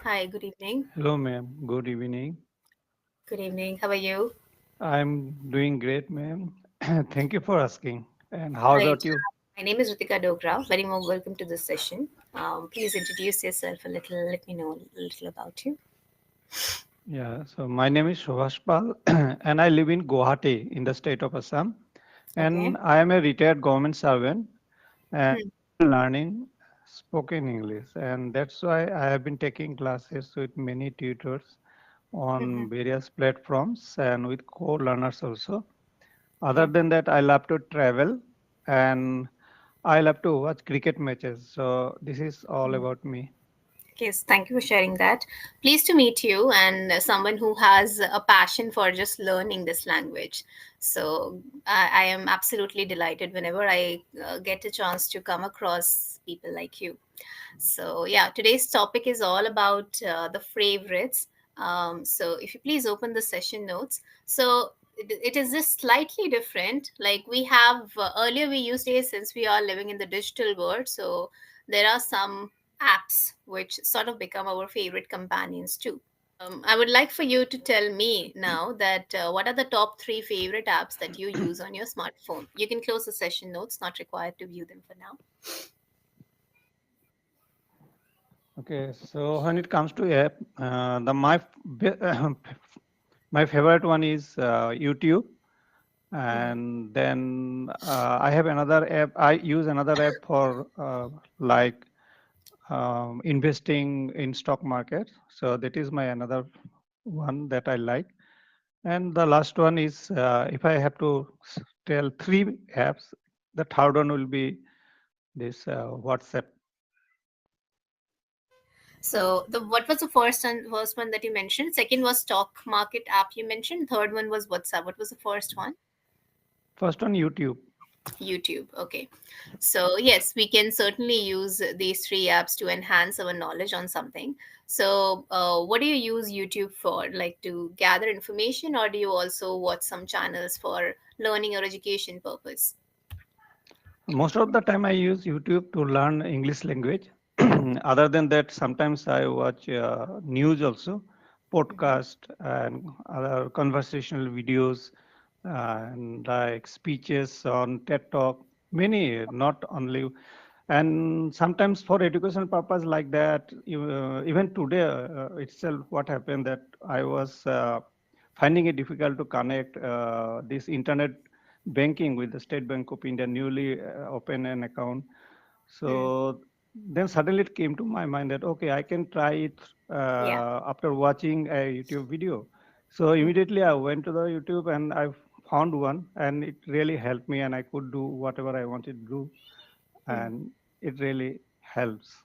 Hi, good evening. Hello, ma'am. Good evening. Good evening. How are you? I'm doing great, ma'am. Thank you for asking. And how Right. about you? My name is Ritika Dogra. Very more welcome to this session. Please introduce yourself a little. Let me know a little about you. Yeah, so my name is Subhash Pal, and I live in Guwahati in the state of Assam. Okay. And I am a retired government servant and Hmm. learning spoken English. And that's why I have been taking classes with many tutors Mhm. on various platforms and with co-learners also. Other Okay. than that, I love to travel and I love to watch cricket matches. So this is all about me. Yes, thank you for sharing that. Pleased to meet you and someone who has a passion for just learning this language. So I am absolutely delighted whenever I get a chance to come across people like you. So, yeah, today's topic is all about the favorites. So, if you please open the session notes. So, it is just slightly different. Like we have earlier, we used to say since we are living in the digital world. So, there are some apps which sort of become our favorite companions too. I would like for you to tell me now that what are the top three favorite apps that you use on your smartphone? You can close the session notes, not required to view them for now. Okay, so when it comes to app, my favorite one is YouTube, Mhm. and then I have another app. I use another app for like investing in stock market. So that is my another one that I like. And the last one is if I have to tell three apps, the third one will be this WhatsApp. So the what was the first one that you mentioned? Second was stock market app you mentioned. Third one was WhatsApp. What was the first one? First on YouTube. YouTube. Okay. So yes, we can certainly use these three apps to enhance our knowledge on something. So what do you use YouTube for? Like to gather information, or do you also watch some channels for learning or education purpose? Most of the time, I use YouTube to learn English language. Other than that, sometimes I watch news also, Mhm. podcast and other conversational videos, and like speeches on TED Talk. Many, not only, and sometimes for educational purpose like that. Even today itself, what happened that I was finding it difficult to connect this internet banking with the State Bank of India, newly open an account. Hmm. So then suddenly it came to my mind that, okay, I can try it Yeah. after watching a YouTube video. So Hmm. immediately I went to the YouTube and I found one, and it really helped me, and I could do whatever I wanted to do, Hmm. and it really helps.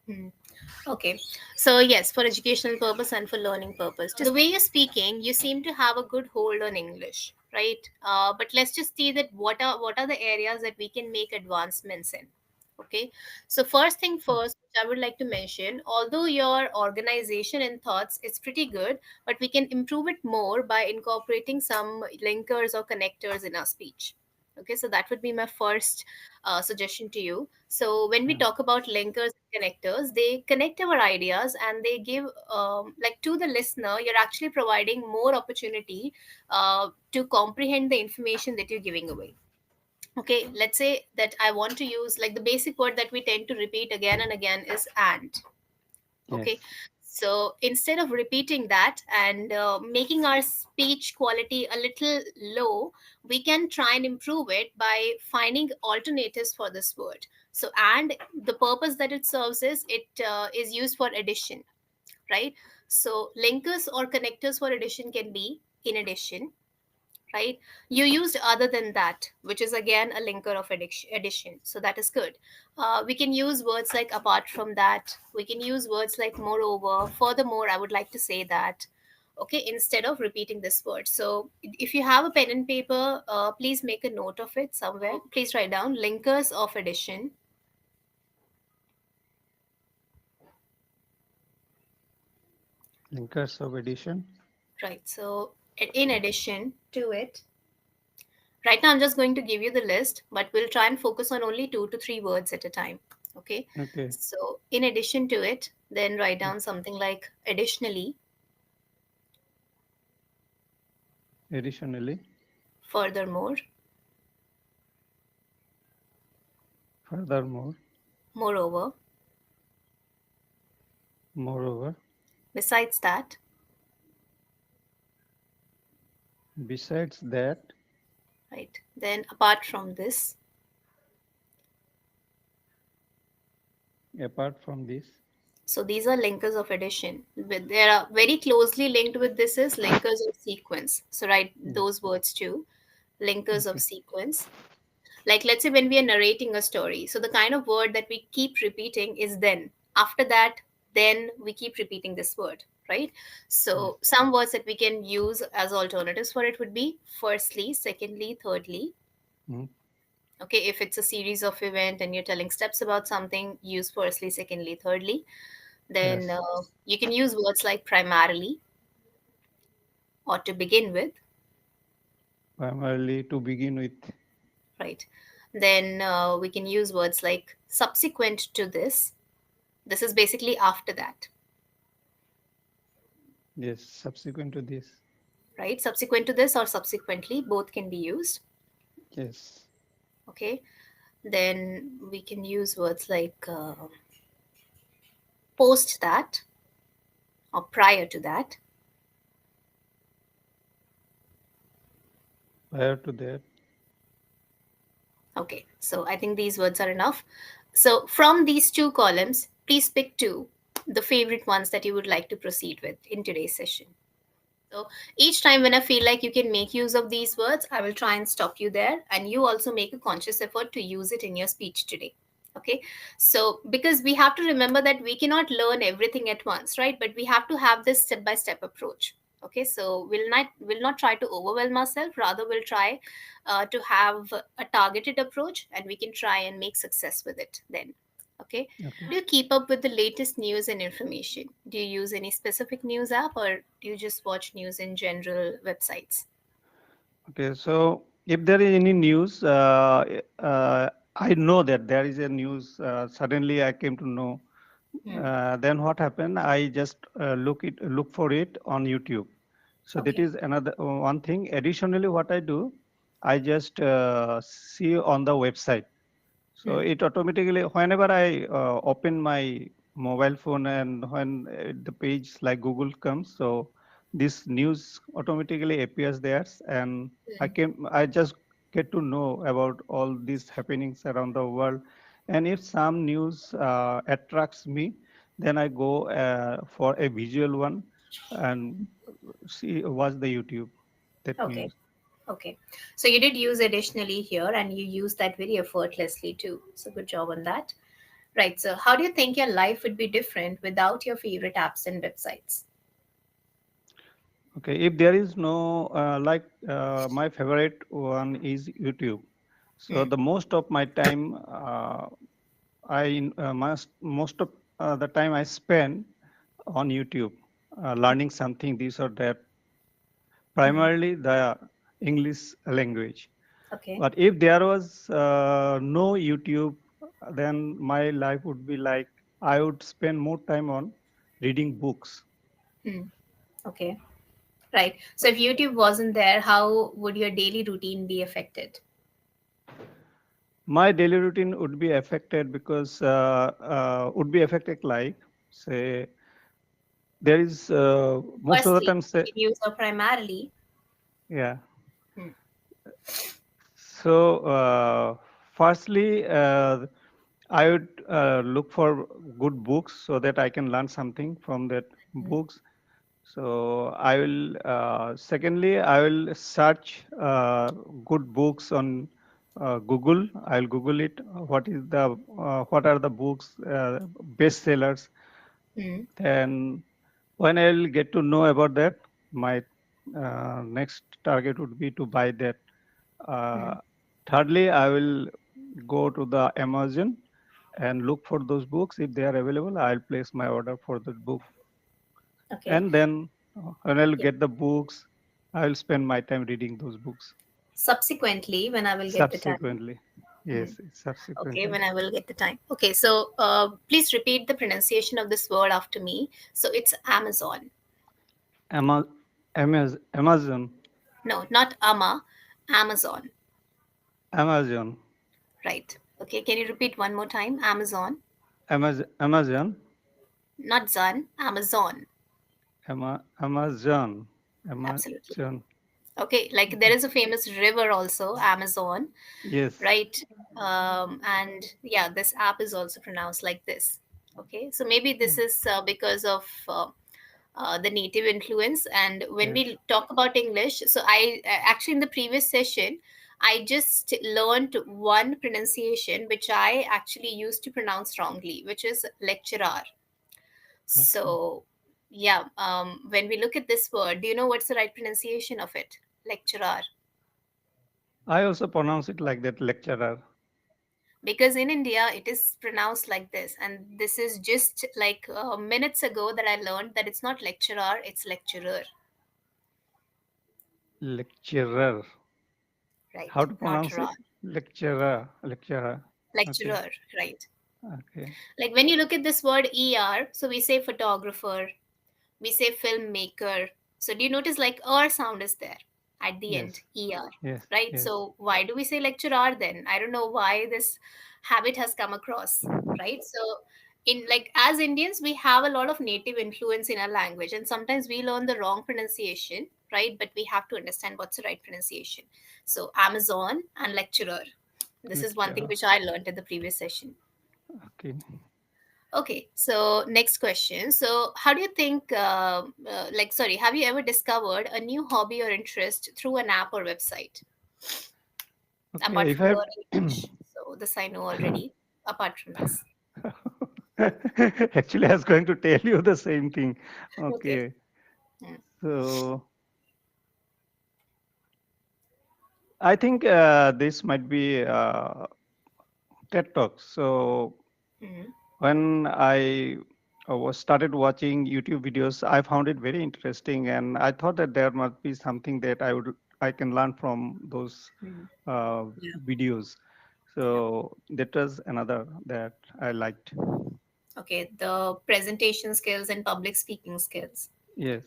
Hmm. Okay. So yes, for educational purpose and for learning purpose. So the way you're speaking, you seem to have a good hold on English, right? But let's just see that what are the areas that we can make advancements in. Okay. So first thing first, which I would like to mention, although your organization and thoughts is pretty good, but we can improve it more by incorporating some linkers or connectors in our speech. Okay, so that would be my first suggestion to you. So when we Yeah. talk about linkers and connectors, they connect our ideas and they give like to the listener, you're actually providing more opportunity to comprehend the information that you're giving away. Okay, let's say that I want to use like the basic word that we tend to repeat again and again is and. Yes. Okay, so instead of repeating that and making our speech quality a little low, we can try and improve it by finding alternatives for this word. So and the purpose that it serves is it is used for addition, right? So linkers or connectors for addition can be in addition, right? You used other than that, which is again a linker of addition. So that is good. We can use words like apart from that. We can use words like moreover. Furthermore, I would like to say that. Okay, instead of repeating this word. So if you have a pen and paper, please make a note of it somewhere. Please write down linkers of addition. Linkers of addition. Right. So in addition to it, right now I'm just going to give you the list, but we'll try and focus on only 2 to 3 words at a time. Okay. Okay. So in addition to it, Then write down something like additionally, Additionally, furthermore, furthermore, moreover, moreover, besides that, besides that, right? Then apart from this. apart from this, So these are linkers of addition. They are very closely linked with this is linkers of sequence. So write mm, those words too. Linkers of okay, sequence. Like let's say when we are narrating a story. So the kind of word that we keep repeating is then. After that, then we keep repeating this word, right? yes, So some words that we can use as alternatives for it would be firstly, secondly, thirdly. mm, Okay, if it's a series of event and you're telling steps about something, use firstly, secondly, thirdly. Then yes, you can use words like primarily or to begin with, primarily to begin with, right? Then we can use words like subsequent to this. This is basically after that, yes, subsequent to this, right? Subsequent to this or subsequently, both can be used, yes, okay? Then we can use words like post that or prior to that. prior to that, Okay, so I think these words are enough. So from these two columns, please pick two, the favorite ones that you would like to proceed with in today's session. So each time when I feel like you can make use of these words, I will try and stop you there. And you also make a conscious effort to use it in your speech today. Okay. So because we have to remember that we cannot learn everything at once, right? But we have to have this step by step approach. Okay. So we'll not try to overwhelm ourselves. Rather, we'll try to have a targeted approach and we can try and make success with it then. Okay. okay. Do you keep up with the latest news and information? Do you use any specific news app or do you just watch news in general websites? Okay, so if there is any news, I know that there is a news. Suddenly, I came to know. Hmm. Then what happened? I just look for it on YouTube. So that Okay. is another one thing. Additionally, what I do, I just see on the website. So Hmm. it automatically, whenever I open my mobile phone and when the page like Google comes, so this news automatically appears there, and Hmm. I just get to know about all these happenings around the world. And if some news attracts me, then I go for a visual one and see watch the YouTube that Okay. news. Okay. So you did use additionally here and you used that very effortlessly too. So good job on that. Right. So how do you think your life would be different without your favorite apps and websites? Okay, if there is no my favorite one is YouTube. So Hmm. the most of my time, most of the time I spend on YouTube, learning something this or that, Hmm. primarily the English language. Okay. But if there was no YouTube, then my life would be like I would spend more time on reading books. Hmm. Okay. Right. So if YouTube wasn't there, how would your daily routine be affected? My daily routine would be affected because would be affected like say there is most of the Firstly, time you say can use her primarily. yeah. Hmm. So firstly, I would look for good books so that I can learn something from that Hmm. books. So I will. Secondly, I will search good books on Google. I'll Google it. What are the books bestsellers? Hmm. Then when I'll get to know about that, my next target would be to buy that. Hmm. Uh, Thirdly, I will go to the Amazon and look for those books. If they are available, I'll place my order for the book. Okay. And then when I'll Yeah. get the books, I'll spend my time reading those books Subsequently, when I will get the time. subsequently. Mhm. Yes, Okay, subsequently. when I will get the time. Okay, so please repeat the pronunciation of this word after me. So it's Amazon. Ama- Amazon, No, not Ama, Amazon. Amazon, Right. Okay, can you repeat one more time? Amazon. Amazon, Not Zan, Amazon. Amazon, Absolutely. Amazon. Okay, like there Okay. is a famous river also, Amazon, Yes. right? And yeah, this app is also pronounced like this. Okay, so maybe this is because of the native influence. And when Yes. we talk about English, so I actually in the previous session, I just learned one pronunciation which I actually used to pronounce wrongly, which is lecturer. Okay. So, yeah, when we look at this word, do you know what's the right pronunciation of it? Lecturer. I also pronounce it like that, lecturer. Because in India, it is pronounced like this. And this is just like minutes ago that I learned that it's not lecturer, it's lecturer, Lecturer. right? How to Not pronounce ra. it? Lecturer. Lecturer. Okay. Lecturer, right? Okay. Like when you look at this word ER, so we say photographer, we say filmmaker. So do you notice like R sound is there at the end, Yes. ER, Yes. right? Yes. So why do we say lecturer then? I don't know why this habit has come across, right? So in like as Indians, we have a lot of native influence in our language, and sometimes we learn the wrong pronunciation, right? But we have to understand what's the right pronunciation. So Amazon and lecturer. This is one thing Lecturer. which I learned in the previous session. Okay. Okay, so next question. So, how do you think, sorry, have you ever discovered a new hobby or interest through an app or website Okay. apart If from I learning English? So, this I know already, apart from this. actually, I was going to tell you the same thing. Okay. Okay. Mm, So I think this might be TED Talks. So mm, when I was started watching YouTube videos, I found it very interesting, and I thought that there must be something that I can learn from those mm. uh, Yeah. videos. Yeah. So that was another that I liked. Okay, the presentation skills and public speaking skills. Yes.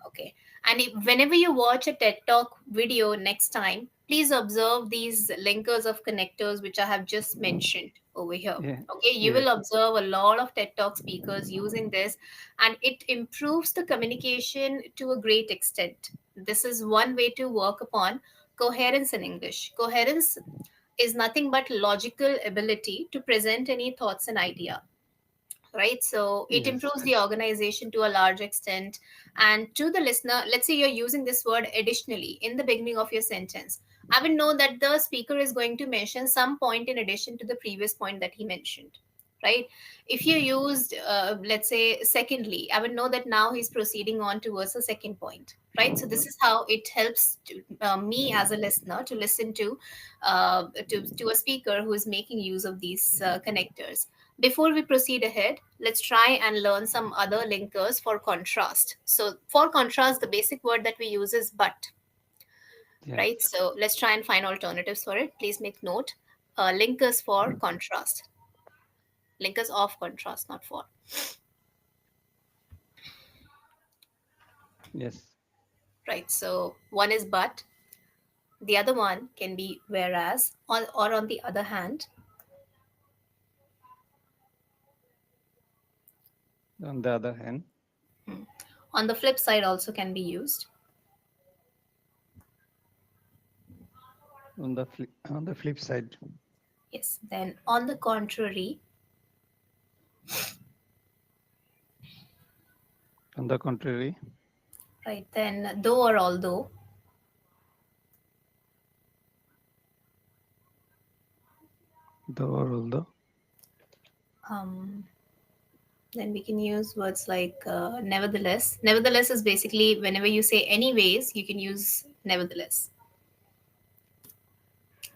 Okay. And whenever you watch a TED Talk video next time, please observe these linkers of connectors which I have just mentioned over here. Yeah. Okay. You will Yes. observe a lot of TED Talk speakers using this, and it improves the communication to a great extent. This is one way to work upon coherence in English. Coherence is nothing but logical ability to present any thoughts and idea, right? So it Yes. improves the organization to a large extent. And to the listener, let's say you're using this word additionally in the beginning of your sentence, I will know that the speaker is going to mention some point in addition to the previous point that he mentioned, right? If you used let's say secondly, I will know that now he's proceeding on towards the second point, right? So this is how it helps me as a listener to listen to a speaker who is making use of these connectors. Before we proceed ahead, let's try and learn some other linkers for contrast. So, for contrast, the basic word that we use is but, Yes. right? So, let's try and find alternatives for it. Please make note. Linkers for contrast. Linkers of contrast, not for. Yes. Right. So, one is but, the other one can be whereas, or on the other hand. On the other hand, Hmm. On the flip side, also can be used. on the flip side, Yes. Then, on the contrary, on the contrary, right? Then, though or although. the or although, Um, Then we can use words like nevertheless. Nevertheless is basically whenever you say anyways, you can use nevertheless.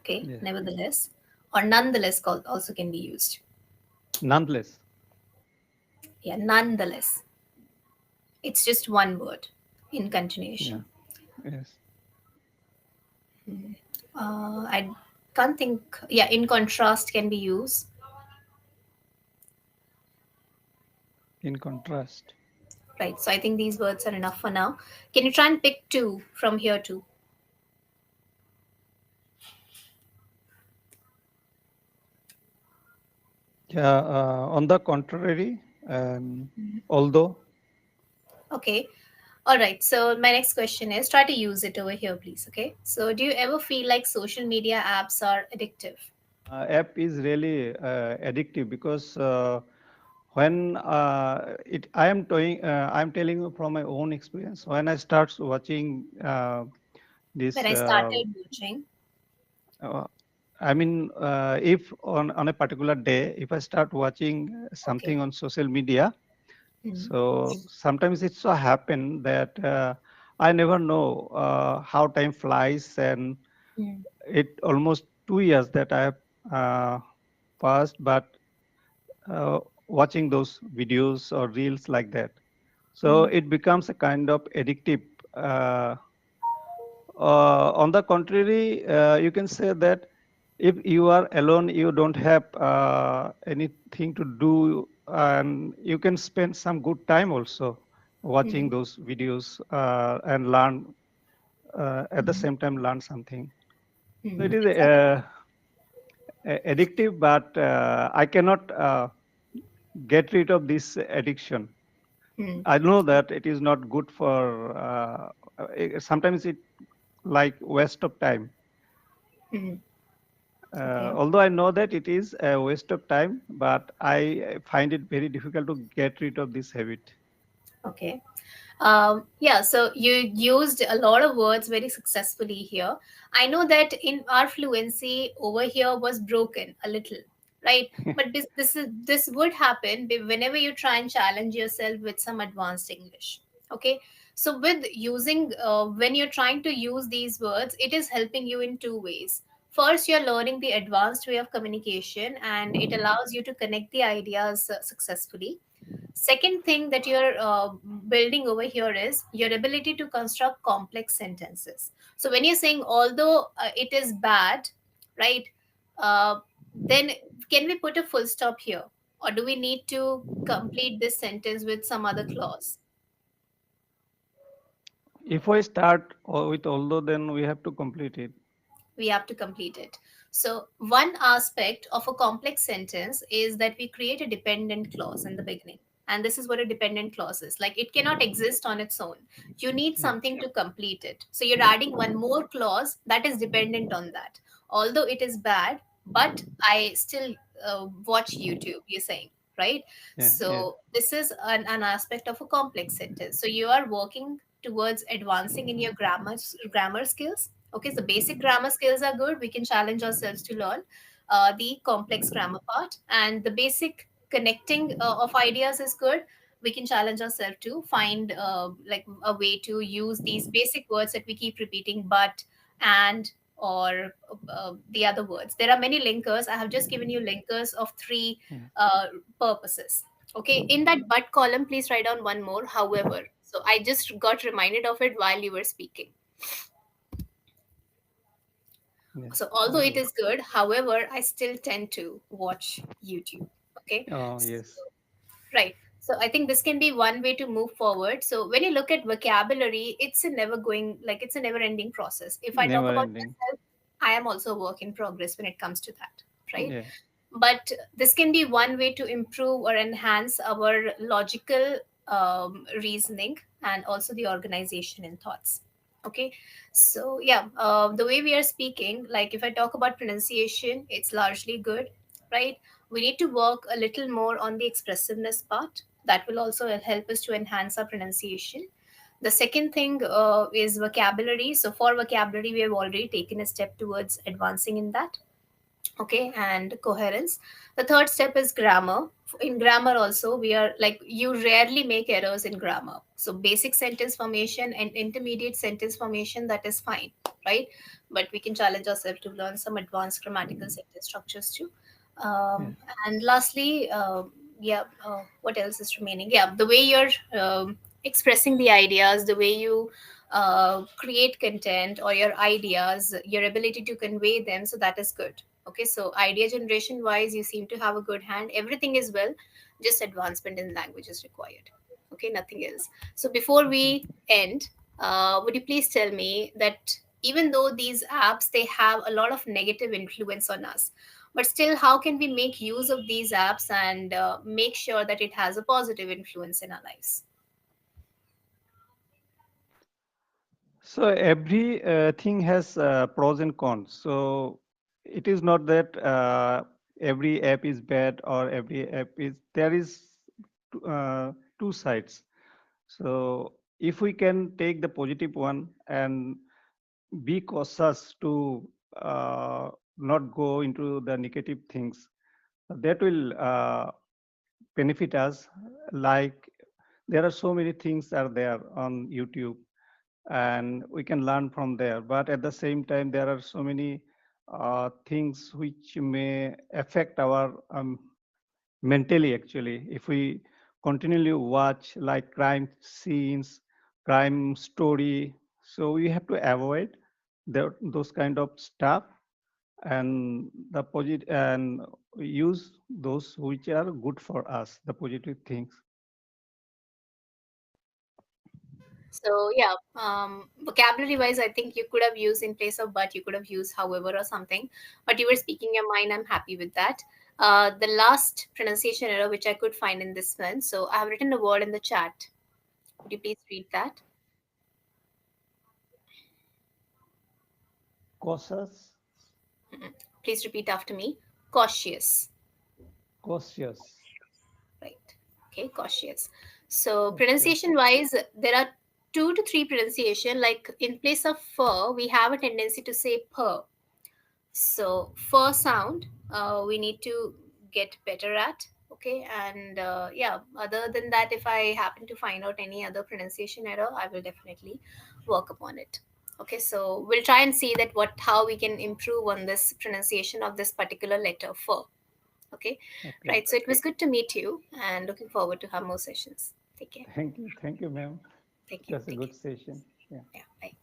Okay, yes, nevertheless. Or nonetheless also can be used. nonetheless, Yeah, nonetheless. It's just one word in yeah, continuation. yes, I Can't think. Yeah, in contrast can be used. In contrast. Right. So I think these words are enough for now. Can you try and pick two from here too? Yeah, on the contrary, and although. Okay. All right. So my next question is try to use it over here, please. Okay. So do you ever feel like social media apps are addictive? App is really addictive because when I'm telling you from my own experience. When I start watching When this, I started watching. uh, I mean, if on a particular day, if I start watching Okay. something on social media, Mm, so sometimes it so happen that I never know how time flies, and mm, it almost 2 years that I have uh, passed, but uh, watching those videos or reels like that. So mm, it becomes a kind of addictive. Uh, on the contrary, you can say that if you are alone, you don't have anything to do, and you can spend some good time also watching mm, those videos and learn at the mm, same time learn something. So it mm. is Exactly. addictive, but I cannot get rid of this addiction. Mm, I know that it is not good for. Sometimes it like waste of time. mm. Okay. Although I know that it is a waste of time, but I find it very difficult to get rid of this habit. Okay. Yeah, so you used a lot of words very successfully here. I know that in our fluency over here was broken a little, right? But this would happen whenever you try and challenge yourself with some advanced English. Okay, so with using when you're trying to use these words, it is helping you in two ways. First, you're learning the advanced way of communication, and it allows you to connect the ideas successfully. Second thing that you're building over here is your ability to construct complex sentences. So when you're saying although it is bad, right, uh, then can we put a full stop here, or do we need to complete this sentence with some other clause? If I start with although, then we have to complete it. We have to complete it. So, one aspect of a complex sentence is that we create a dependent clause in the beginning. And this is what a dependent clause is. Like it cannot exist on its own. You need Yeah, something to complete it. So, you're adding one more clause that is dependent on that. Although it is bad, but I still watch YouTube, you're saying, right? yeah, yeah, So, this is an aspect of a complex sentence. So, you are working towards advancing in your grammar skills. Okay, so basic grammar skills are good. We can challenge ourselves to learn the complex grammar part, and the basic connecting of ideas is good. We can challenge ourselves to find like a way to use these basic words that we keep repeating, but, and, or the other words. There are many linkers. I have just given you linkers of three yeah, uh, purposes. Okay, in that but column, please write down one more. However, so I just got reminded of it while you were speaking. yeah. So although it Okay. is good, however, I still tend to watch YouTube. Okay. Oh, So, yes. right. So I think this can be one way to move forward. So when you look at vocabulary, it's a never going, like it's a never ending process. If I talk Never about ending. myself, I am also a work in progress when it comes to that. Right. Yeah, But this can be one way to improve or enhance our logical reasoning and also the organization in thoughts. Okay, so yeah, the way we are speaking, like if I talk about pronunciation, it's largely good, right? We need to work a little more on the expressiveness part. That will also help us to enhance our pronunciation. The second thing is vocabulary. So for vocabulary, we have already taken a step towards advancing in that. Okay, and coherence. The third step is grammar. In grammar also, we are like, you rarely make errors in grammar. So basic sentence formation and intermediate sentence formation, that is fine, right? But we can challenge ourselves to learn some advanced grammatical sentence structures too. yeah. And lastly, yeah, what else is remaining? Yeah, the way you're expressing the ideas, the way you create content or your ideas, your ability to convey them, so that is good. Okay, so idea generation wise, you seem to have a good hand. Everything is well, just advancement in language is required. Okay, nothing else. So before Okay. we end, would you please tell me that even though these apps they have a lot of negative influence on us, but still how can we make use of these apps and make sure that it has a positive influence in our lives? So every thing has pros and cons. So it is not that every app is bad or every app is there is two sides. So if we can take the positive one and be cautious to not go into the negative things, that will benefit us. Like there are so many things are there on YouTube and we can learn from there, but at the same time there are so many things which may affect our mentally actually if we continually watch like crime scenes, crime story. So we have to avoid those kind of stuff and the positive and use those which are good for us, the positive things. So yeah, vocabulary wise, I think you could have used in place of but, you could have used however or something. But you were speaking your mind. I'm happy with that. The last pronunciation error which I could find in this one. So I have written a word in the chat. Could you please read that? Cautious. Please repeat after me. Cautious. Cautious. Right. Okay, cautious. So Okay. pronunciation wise, there are two to three pronunciation. Like in place of fur, we have a tendency to say per. So for sound, we need to get better at. Okay, and yeah, other than that, if I happen to find out any other pronunciation error, I will definitely work upon it. Okay, so we'll try and see that what how we can improve on this pronunciation of this particular letter for. Okay, Okay. right. So it was good to meet you, and looking forward to have more sessions. Take care. Thank you, ma'am. Thank It you. was a Take good care. session. Yeah. Yeah. Bye.